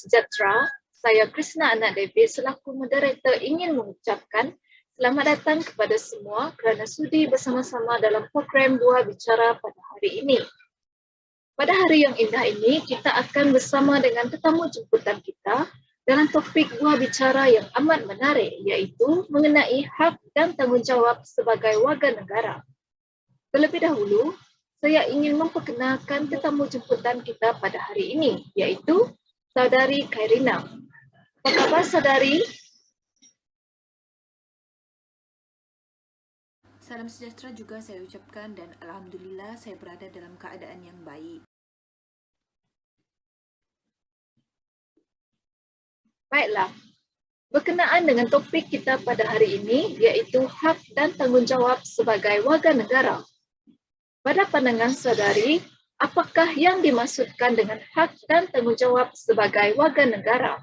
sejahtera, saya Krishna Anak Devi selaku moderator ingin mengucapkan selamat datang kepada semua kerana sudi bersama-sama dalam program Buah Bicara pada hari ini. Pada hari yang indah ini, kita akan bersama dengan tetamu jemputan kita dalam topik Buah Bicara yang amat menarik, iaitu mengenai hak dan tanggungjawab sebagai warga negara. Terlebih dahulu, saya ingin memperkenalkan tetamu jemputan kita pada hari ini, iaitu Saudari Khairina. Apa khabar, Saudari? Salam sejahtera juga saya ucapkan dan Alhamdulillah saya berada dalam keadaan yang baik. Baiklah, berkenaan dengan topik kita pada hari ini, iaitu hak dan tanggungjawab sebagai warga negara. Pada pandangan saudari, apakah yang dimaksudkan dengan hak dan tanggungjawab sebagai warga negara?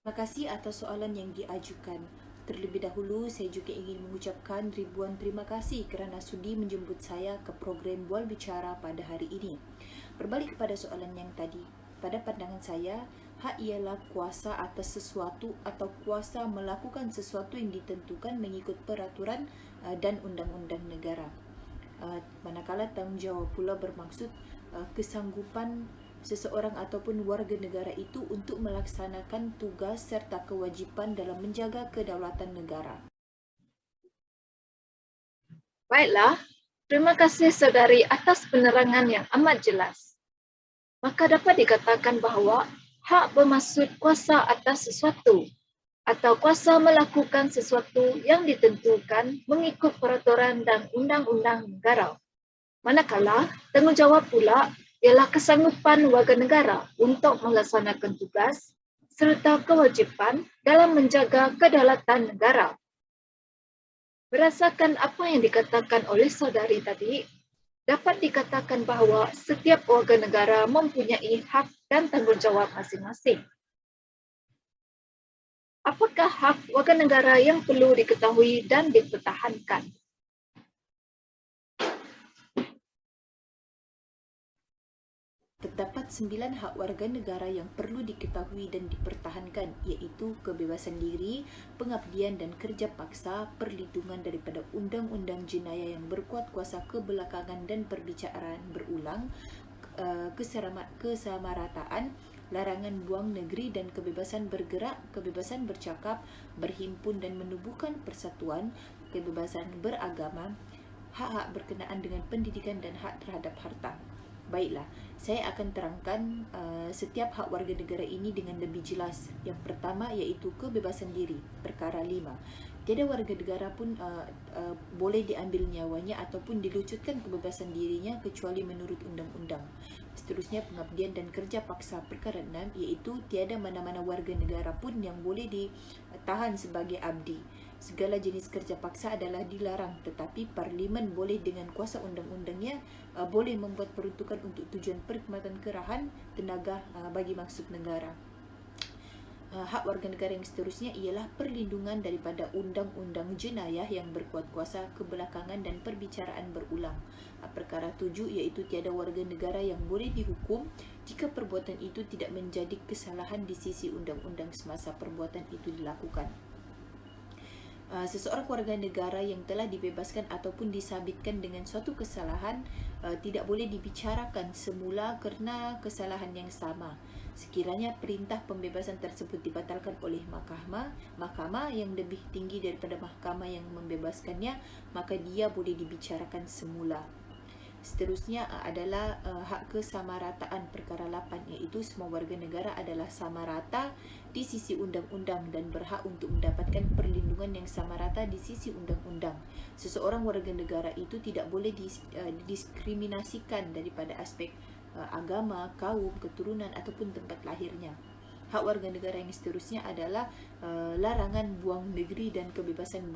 Terima kasih atas soalan yang diajukan. Terlebih dahulu, saya juga ingin mengucapkan ribuan terima kasih kerana sudi menjemput saya ke program Bual Bicara pada hari ini. Berbalik kepada soalan yang tadi, pada pandangan saya, hak ialah kuasa atas sesuatu atau kuasa melakukan sesuatu yang ditentukan mengikut peraturan dan undang-undang negara. Manakala tanggungjawab pula bermaksud kesanggupan seseorang ataupun warga negara itu untuk melaksanakan tugas serta kewajipan dalam menjaga kedaulatan negara. Baiklah, terima kasih saudari atas penerangan yang amat jelas. Maka dapat dikatakan bahawa hak bermaksud kuasa atas sesuatu atau kuasa melakukan sesuatu yang ditentukan mengikut peraturan dan undang-undang negara. Manakala tanggungjawab pula ialah kesanggupan warga negara untuk melaksanakan tugas serta kewajipan dalam menjaga kedaulatan negara. Berdasarkan apa yang dikatakan oleh saudari tadi, dapat dikatakan bahawa setiap warga negara mempunyai hak dan tanggungjawab masing-masing. Apakah hak warga negara yang perlu diketahui dan dipertahankan? Terdapat 9 hak warga negara yang perlu diketahui dan dipertahankan, iaitu kebebasan diri, pengabdian dan kerja paksa, perlindungan daripada undang-undang jenayah yang berkuat kuasa kebelakangan dan perbicaraan berulang, kesamarataan, larangan buang negeri dan kebebasan bergerak, kebebasan bercakap, berhimpun dan menubuhkan persatuan, kebebasan beragama, hak-hak berkenaan dengan pendidikan dan hak terhadap harta. Baiklah, saya akan terangkan setiap hak warga negara ini dengan lebih jelas. Yang pertama iaitu kebebasan diri, perkara 5. Tiada warga negara pun boleh diambil nyawanya ataupun dilucutkan kebebasan dirinya kecuali menurut undang-undang. Seterusnya pengabdian dan kerja paksa, perkara 6, iaitu tiada mana-mana warga negara pun yang boleh ditahan sebagai abdi. Segala jenis kerja paksa adalah dilarang, tetapi Parlimen boleh dengan kuasa undang-undangnya boleh membuat peruntukan untuk tujuan perkhidmatan kerahan tenaga bagi maksud negara. Hak warga negara yang seterusnya ialah perlindungan daripada undang-undang jenayah yang berkuat kuasa kebelakangan dan perbicaraan berulang. Perkara 7 iaitu tiada warga negara yang boleh dihukum jika perbuatan itu tidak menjadi kesalahan di sisi undang-undang semasa perbuatan itu dilakukan. Seseorang warga negara yang telah dibebaskan ataupun disabitkan dengan suatu kesalahan tidak boleh dibicarakan semula kerana kesalahan yang sama. Sekiranya perintah pembebasan tersebut dibatalkan oleh mahkamah yang lebih tinggi daripada mahkamah yang membebaskannya, maka dia boleh dibicarakan semula. Seterusnya adalah hak kesamarataan, perkara 8, iaitu semua warga negara adalah sama rata di sisi undang-undang dan berhak untuk mendapatkan perlindungan yang sama rata di sisi undang-undang. Seseorang warga negara itu tidak boleh didiskriminasikan daripada aspek agama, kaum, keturunan ataupun tempat lahirnya. Hak warga negara yang seterusnya adalah larangan buang negeri dan kebebasan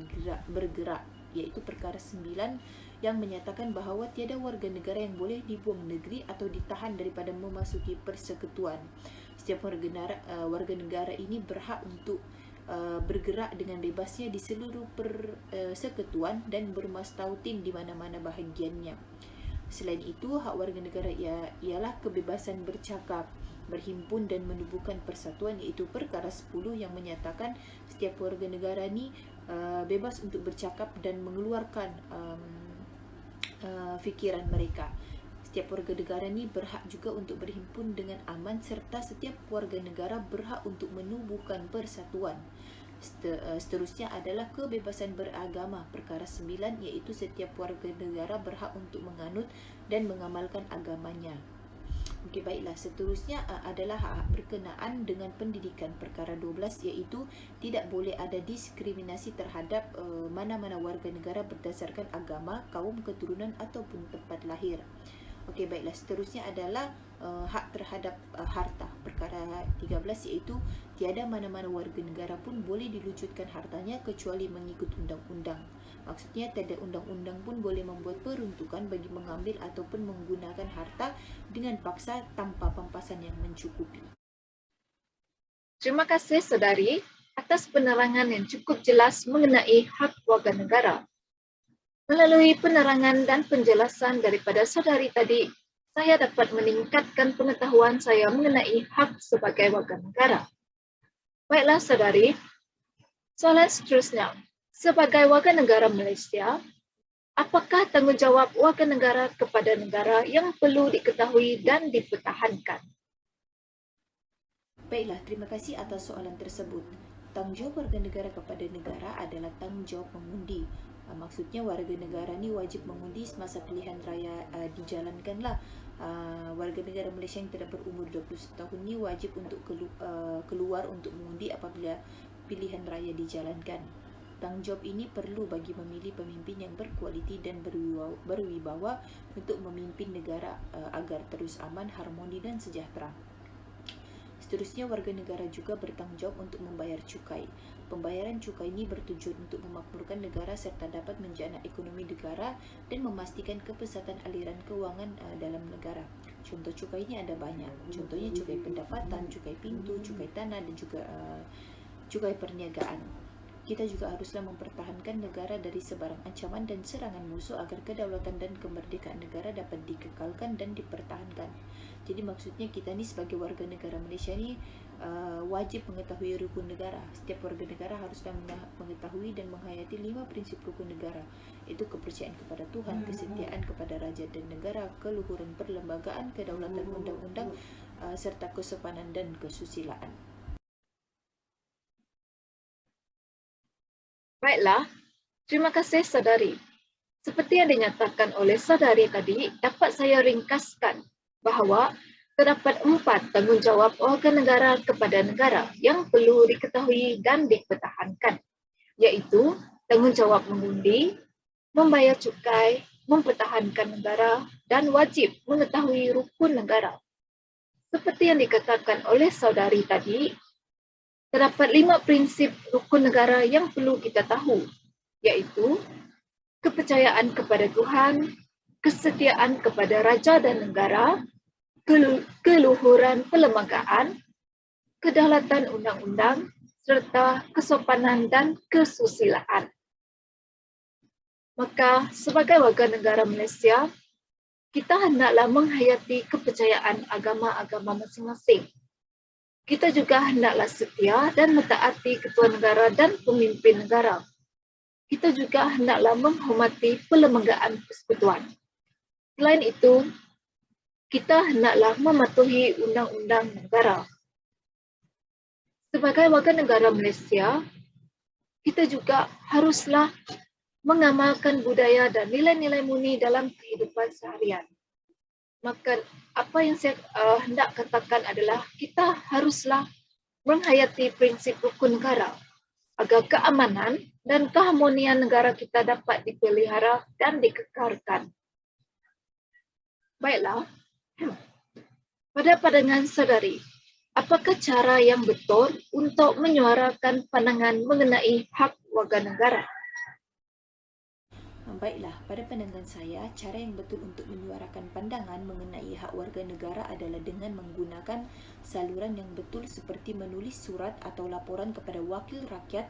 bergerak, iaitu perkara 9, yang menyatakan bahawa tiada warga negara yang boleh dibuang negeri atau ditahan daripada memasuki persekutuan. Setiap warga negara ini berhak untuk bergerak dengan bebasnya di seluruh persekutuan dan bermastautin di mana-mana bahagiannya. Selain itu, hak warga negara ialah kebebasan bercakap, berhimpun dan menubuhkan persatuan, iaitu perkara 10 yang menyatakan setiap warga negara ni bebas untuk bercakap dan mengeluarkan fikiran mereka. Setiap warga negara ni berhak juga untuk berhimpun dengan aman, serta setiap warga negara berhak untuk menubuhkan persatuan. Seterusnya adalah kebebasan beragama, perkara 9, iaitu setiap warga negara berhak untuk menganut dan mengamalkan agamanya. Okey, baiklah. Seterusnya adalah hak berkenaan dengan pendidikan, perkara 12, iaitu tidak boleh ada diskriminasi terhadap mana-mana warga negara berdasarkan agama, kaum, keturunan ataupun tempat lahir. Okey, baiklah. Seterusnya adalah hak terhadap harta, perkara 13, iaitu tiada mana-mana warga negara pun boleh dilucutkan hartanya kecuali mengikut undang-undang. Maksudnya tiada undang-undang pun boleh membuat peruntukan bagi mengambil ataupun menggunakan harta dengan paksa tanpa pampasan yang mencukupi. Terima kasih saudari atas penerangan yang cukup jelas mengenai hak warga negara. Melalui penerangan dan penjelasan daripada saudari tadi, saya dapat meningkatkan pengetahuan saya mengenai hak sebagai warga negara. Baiklah saudari, soalan seterusnya. Sebagai warga negara Malaysia, apakah tanggungjawab warga negara kepada negara yang perlu diketahui dan dipertahankan? Baiklah, terima kasih atas soalan tersebut. Tanggungjawab warga negara kepada negara adalah tanggungjawab mengundi. Maksudnya warga negara ni wajib mengundi semasa pilihan raya dijalankanlah. Warga negara Malaysia yang tidak berumur 21 tahun ni wajib untuk keluar untuk mengundi apabila pilihan raya dijalankan. Tanggungjawab ini perlu bagi memilih pemimpin yang berkualiti dan berwibawa untuk memimpin negara agar terus aman, harmoni dan sejahtera. Seterusnya, warga negara juga bertanggungjawab untuk membayar cukai. Pembayaran cukai ini bertujuan untuk memakmurkan negara serta dapat menjana ekonomi negara dan memastikan kepesatan aliran kewangan dalam negara. Contoh cukai ini ada banyak. Contohnya cukai pendapatan, cukai pintu, cukai tanah dan juga cukai perniagaan. Kita juga haruslah mempertahankan negara dari sebarang ancaman dan serangan musuh agar kedaulatan dan kemerdekaan negara dapat dikekalkan dan dipertahankan. Jadi maksudnya kita ni sebagai warga negara Malaysia ni wajib mengetahui rukun negara. Setiap warga negara haruslah mengetahui dan menghayati 5 prinsip rukun negara. Itu kepercayaan kepada Tuhan, kesetiaan kepada raja dan negara, keluhuran perlembagaan, kedaulatan undang-undang serta kesopanan dan kesusilaan. Baiklah, terima kasih saudari. Seperti yang dinyatakan oleh saudari tadi, dapat saya ringkaskan bahawa terdapat 4 tanggungjawab warga negara kepada negara yang perlu diketahui dan dipertahankan, iaitu tanggungjawab mengundi, membayar cukai, mempertahankan negara dan wajib mengetahui rukun negara. Seperti yang dikatakan oleh saudari tadi, terdapat 5 prinsip rukun negara yang perlu kita tahu, iaitu kepercayaan kepada Tuhan, kesetiaan kepada raja dan negara, keluhuran perlembagaan, kedaulatan undang-undang, serta kesopanan dan kesusilaan. Maka sebagai warga negara Malaysia, kita hendaklah menghayati kepercayaan agama-agama masing-masing. Kita juga hendaklah setia dan mentaati ketua negara dan pemimpin negara. Kita juga hendaklah menghormati perlembagaan persekutuan. Selain itu, kita hendaklah mematuhi undang-undang negara. Sebagai warga negara Malaysia, kita juga haruslah mengamalkan budaya dan nilai-nilai murni dalam kehidupan seharian. Maka apa yang saya hendak katakan adalah kita haruslah menghayati prinsip rukun negara agar keamanan dan keharmonian negara kita dapat dipelihara dan dikekalkan. Baiklah, pada pandangan saudari, apakah cara yang betul untuk menyuarakan pandangan mengenai hak warga negara? Baiklah, pada pandangan saya, cara yang betul untuk menyuarakan pandangan mengenai hak warga negara adalah dengan menggunakan saluran yang betul seperti menulis surat atau laporan kepada wakil rakyat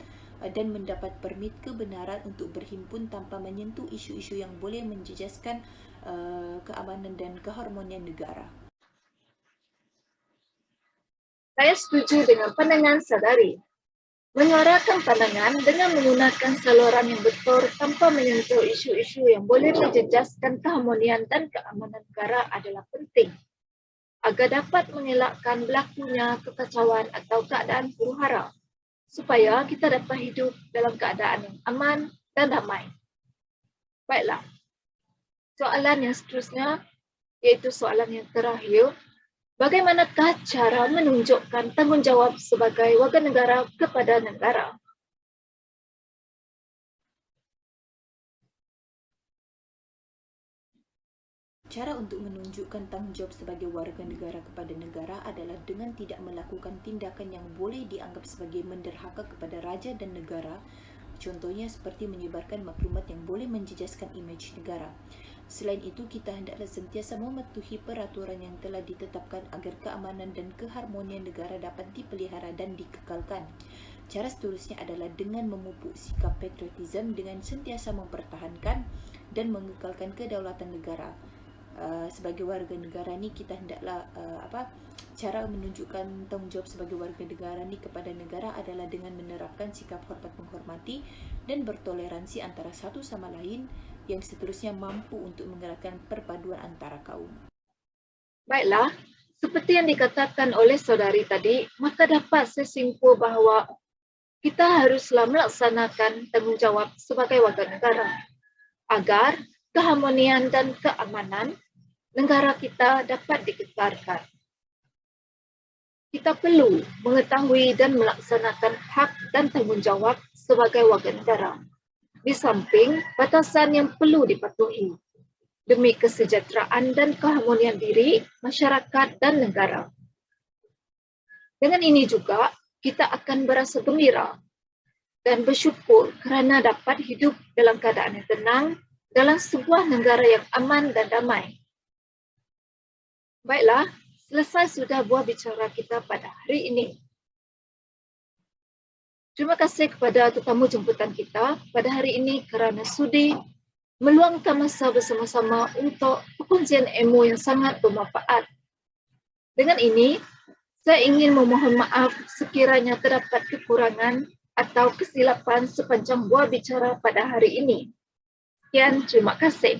dan mendapat permit kebenaran untuk berhimpun tanpa menyentuh isu-isu yang boleh menjejaskan keamanan dan keharmonian negara. Saya setuju dengan pandangan Sadari. Menyuarakan pandangan dengan menggunakan saluran yang betul tanpa menyentuh isu-isu yang boleh menjejaskan keharmonian dan keamanan negara adalah penting agar dapat mengelakkan berlakunya kekacauan atau keadaan huru-hara supaya kita dapat hidup dalam keadaan yang aman dan damai. Baiklah, soalan yang seterusnya iaitu soalan yang terakhir. Bagaimanakah cara menunjukkan tanggungjawab sebagai warga negara kepada negara? Cara untuk menunjukkan tanggungjawab sebagai warga negara kepada negara adalah dengan tidak melakukan tindakan yang boleh dianggap sebagai menderhaka kepada raja dan negara, contohnya seperti menyebarkan maklumat yang boleh menjejaskan imej negara. Selain itu, kita hendaklah sentiasa mematuhi peraturan yang telah ditetapkan agar keamanan dan keharmonian negara dapat dipelihara dan dikekalkan. Cara seterusnya adalah dengan memupuk sikap patriotisme dengan sentiasa mempertahankan dan mengekalkan kedaulatan negara. Sebagai warga negara ni kita hendaklah cara menunjukkan tanggungjawab sebagai warga negara ni kepada negara adalah dengan menerapkan sikap hormat menghormati dan bertoleransi antara satu sama lain yang seterusnya mampu untuk menggerakkan perpaduan antara kaum. Baiklah, seperti yang dikatakan oleh saudari tadi, maka dapat saya simpul bahawa kita haruslah melaksanakan tanggungjawab sebagai warga negara agar keharmonian dan keamanan negara kita dapat dikekalkan. Kita perlu mengetahui dan melaksanakan hak dan tanggungjawab sebagai warga negara, di samping batasan yang perlu dipatuhi demi kesejahteraan dan keharmonian diri, masyarakat dan negara. Dengan ini juga, kita akan berasa gembira dan bersyukur kerana dapat hidup dalam keadaan yang tenang dalam sebuah negara yang aman dan damai. Baiklah, selesai sudah buah bicara kita pada hari ini. Terima kasih kepada tetamu jemputan kita pada hari ini kerana sudi meluangkan masa bersama-sama untuk perkongsian ilmu yang sangat bermanfaat. Dengan ini, saya ingin memohon maaf sekiranya terdapat kekurangan atau kesilapan sepanjang buah bicara pada hari ini. Sekian, terima kasih.